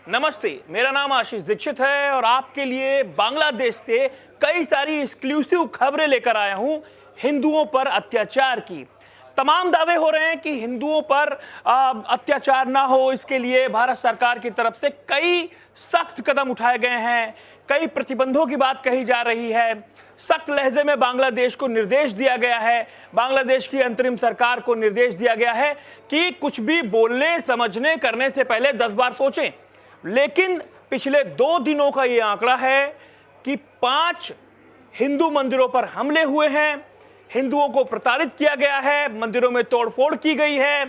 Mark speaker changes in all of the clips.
Speaker 1: नमस्ते, मेरा नाम आशीष दीक्षित है और आपके लिए बांग्लादेश से कई सारी एक्सक्लूसिव खबरें लेकर आया हूं हिंदुओं पर अत्याचार की। तमाम दावे हो रहे हैं कि हिंदुओं पर अत्याचार ना हो, इसके लिए भारत सरकार की तरफ से कई सख्त कदम उठाए गए हैं, कई प्रतिबंधों की बात कही जा रही है। सख्त लहजे में बांग्लादेश को निर्देश दिया गया है, बांग्लादेश की अंतरिम सरकार को निर्देश दिया गया है कि कुछ भी बोलने, समझने, करने से पहले 10 बार सोचें। लेकिन पिछले 2 दिनों का ये आंकड़ा है कि 5 हिंदू मंदिरों पर हमले हुए हैं, हिंदुओं को प्रताड़ित किया गया है, मंदिरों में तोड़फोड़ की गई है,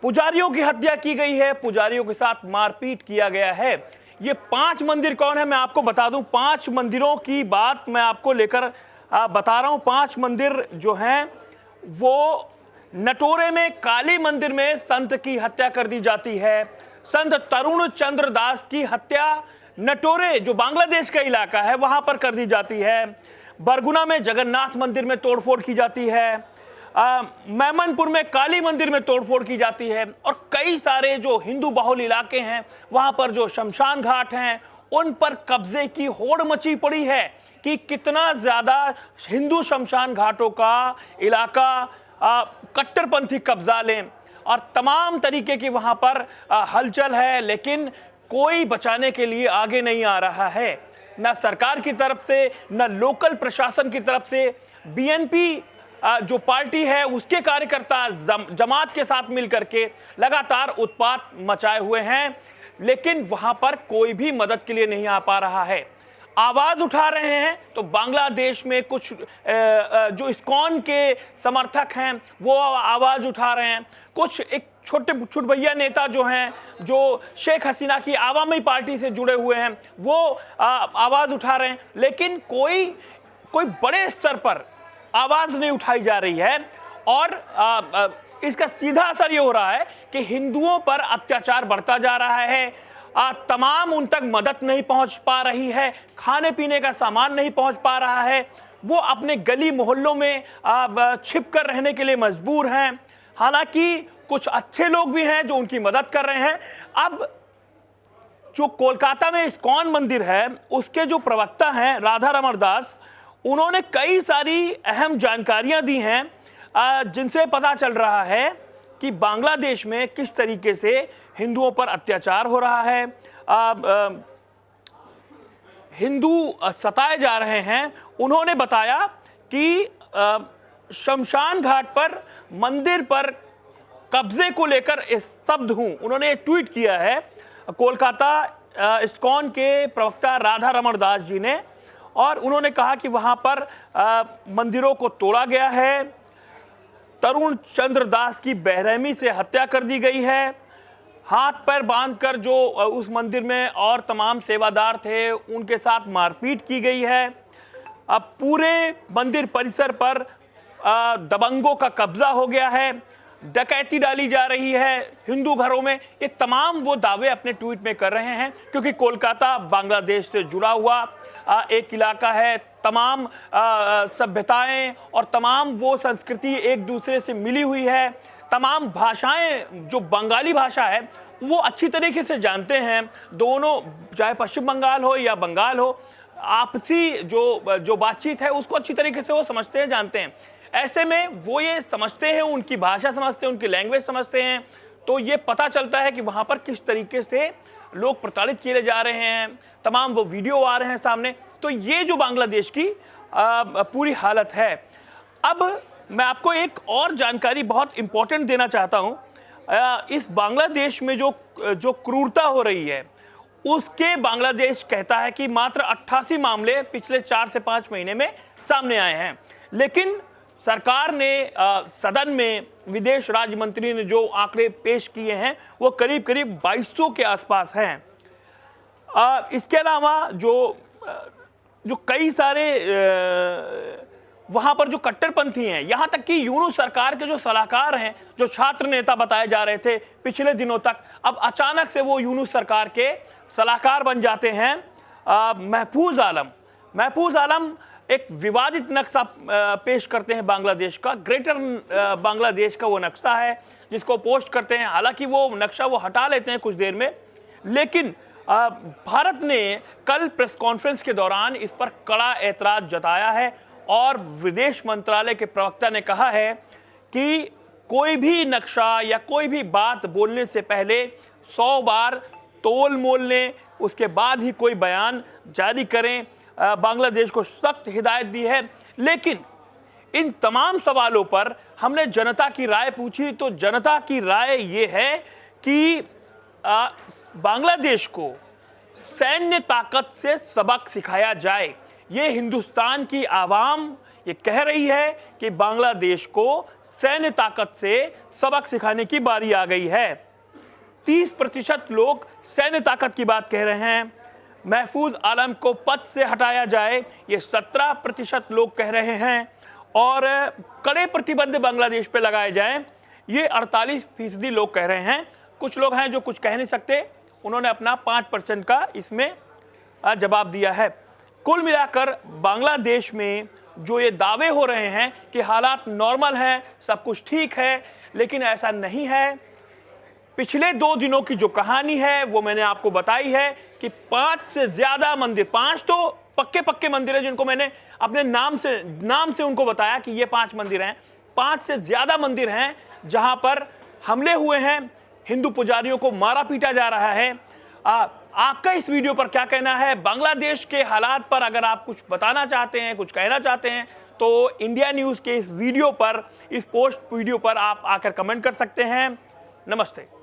Speaker 1: पुजारियों की हत्या की गई है, पुजारियों के साथ मारपीट किया गया है। ये 5 मंदिर कौन है मैं आपको बता दूं। 5 मंदिरों की बात मैं आपको लेकर बता रहा हूं। 5 मंदिर जो हैं वो नटोरे में काली मंदिर में संत की हत्या कर दी जाती है। संत तरुण चंद्र दास की हत्या नटोरे जो बांग्लादेश का इलाका है वहां पर कर दी जाती है। बरगुना में जगन्नाथ मंदिर में तोड़फोड़ की जाती है। मैमनपुर में काली मंदिर में तोड़फोड़ की जाती है और कई सारे जो हिंदू बहुल इलाके हैं वहां पर जो शमशान घाट हैं उन पर कब्जे की होड़ मची पड़ी है कि कितना ज्यादा हिंदू शमशान घाटों का इलाका कट्टरपंथी कब्जा लें और तमाम तरीके की वहां पर हलचल है। लेकिन कोई बचाने के लिए आगे नहीं आ रहा है, न सरकार की तरफ से न लोकल प्रशासन की तरफ से। बीएनपी जो पार्टी है उसके कार्यकर्ता जमात के साथ मिलकर के लगातार उत्पात मचाए हुए हैं, लेकिन वहां पर कोई भी मदद के लिए नहीं आ पा रहा है। आवाज उठा रहे हैं तो बांग्लादेश में कुछ जो इस्कॉन के समर्थक हैं वो आवाज उठा रहे हैं। कुछ एक छोटे छुटभैया नेता जो हैं जो शेख हसीना की आवामी पार्टी से जुड़े हुए हैं वो आवाज उठा रहे हैं, लेकिन कोई बड़े स्तर पर आवाज नहीं उठाई जा रही है। और इसका सीधा असर ये हो रहा है कि हिंदुओं पर अत्याचार बढ़ता जा रहा है। तमाम उन तक मदद नहीं पहुंच पा रही है, खाने पीने का सामान नहीं पहुंच पा रहा है, वो अपने गली मोहल्लों में छिप कर रहने के लिए मजबूर हैं। हालांकि कुछ अच्छे लोग भी हैं जो उनकी मदद कर रहे हैं। अब जो कोलकाता में इस्कॉन मंदिर है उसके जो प्रवक्ता हैं राधा रमण दास, उन्होंने कई सारी अहम जानकारियां दी हैं जिनसे पता चल रहा है कि बांग्लादेश में किस तरीके से हिंदुओं पर अत्याचार हो रहा है, हिंदू सताए जा रहे हैं। उन्होंने बताया कि शमशान घाट पर मंदिर पर कब्जे को लेकर स्तब्ध हूं। उन्होंने एक ट्वीट किया है कोलकाता इस्कॉन के प्रवक्ता राधा रमण दास जी ने, और उन्होंने कहा कि वहां पर मंदिरों को तोड़ा गया है, तरुण चंद्र दास की बेरहमी से हत्या कर दी गई है, हाथ पैर बांधकर जो उस मंदिर में और तमाम सेवादार थे उनके साथ मारपीट की गई है। अब पूरे मंदिर परिसर पर दबंगों का कब्जा हो गया है, डकैती डाली जा रही है हिंदू घरों में। ये तमाम वो दावे अपने ट्वीट में कर रहे हैं क्योंकि कोलकाता बांग्लादेश से जुड़ा हुआ एक इलाका है। तमाम सभ्यताएं और तमाम वो संस्कृति एक दूसरे से मिली हुई है। तमाम भाषाएं, जो बंगाली भाषा है वो अच्छी तरीके से जानते हैं दोनों, चाहे पश्चिम बंगाल हो या बंगाल हो, आपसी जो बातचीत है उसको अच्छी तरीके से वो समझते हैं, जानते हैं। ऐसे में वो ये समझते हैं, उनकी भाषा समझते हैं, उनकी लैंग्वेज समझते हैं, तो ये पता चलता है कि वहाँ पर किस तरीके से लोग प्रताड़ित किए जा रहे हैं। तमाम वो वीडियो आ रहे हैं सामने। तो ये जो बांग्लादेश की पूरी हालत है। अब मैं आपको एक और जानकारी बहुत इंपॉर्टेंट देना चाहता हूँ। इस बांग्लादेश में जो क्रूरता हो रही है उसके बांग्लादेश कहता है कि मात्र 88 मामले पिछले 4 से 5 महीने में सामने आए हैं, लेकिन सरकार ने सदन में विदेश राज्य मंत्री ने जो आंकड़े पेश किए हैं वो करीब करीब 2200 के आसपास हैं। इसके अलावा जो कई सारे वहां पर जो कट्टरपंथी हैं, यहां तक कि यूनुस सरकार के जो सलाहकार हैं, जो छात्र नेता बताए जा रहे थे पिछले दिनों तक, अब अचानक से वो यूनुस सरकार के सलाहकार बन जाते हैं। महफूज आलम एक विवादित नक्शा पेश करते हैं बांग्लादेश का, ग्रेटर बांग्लादेश का वो नक्शा है जिसको पोस्ट करते हैं। हालांकि वो नक्शा वो हटा लेते हैं कुछ देर में, लेकिन भारत ने कल प्रेस कॉन्फ्रेंस के दौरान इस पर कड़ा ऐतराज जताया है और विदेश मंत्रालय के प्रवक्ता ने कहा है कि कोई भी नक्शा या कोई भी बात बोलने से पहले 100 बार तोल मोल लें, उसके बाद ही कोई बयान जारी करें। बांग्लादेश को सख्त हिदायत दी है। लेकिन इन तमाम सवालों पर हमने जनता की राय पूछी तो जनता की राय ये है कि बांग्लादेश को सैन्य ताकत से सबक सिखाया जाए। ये हिंदुस्तान की आवाम ये कह रही है कि बांग्लादेश को सैन्य ताकत से सबक सिखाने की बारी आ गई है। 30% लोग सैन्य ताकत की बात कह रहे हैं। महफूज आलम को पद से हटाया जाए, ये 17% लोग कह रहे हैं। और कड़े प्रतिबंध बांग्लादेश पे लगाए जाएं, ये 48% लोग कह रहे हैं। कुछ लोग हैं जो कुछ कह नहीं सकते, उन्होंने अपना 5% का इसमें जवाब दिया है। कुल मिलाकर बांग्लादेश में जो ये दावे हो रहे हैं कि हालात नॉर्मल हैं, सब कुछ ठीक है, लेकिन ऐसा नहीं है। पिछले 2 दिनों की जो कहानी है वो मैंने आपको बताई है कि 5 से ज्यादा मंदिर, 5 तो पक्के मंदिर हैं जिनको मैंने अपने नाम से उनको बताया कि ये 5 मंदिर हैं। 5 से ज्यादा मंदिर हैं जहां पर हमले हुए हैं, हिंदू पुजारियों को मारा पीटा जा रहा है। आपका इस वीडियो पर क्या कहना है? बांग्लादेश के हालात पर अगर आप कुछ बताना चाहते हैं, कुछ कहना चाहते हैं, तो इंडिया न्यूज़ के इस वीडियो पर, इस पोस्ट वीडियो पर आप आकर कमेंट कर सकते हैं। नमस्ते।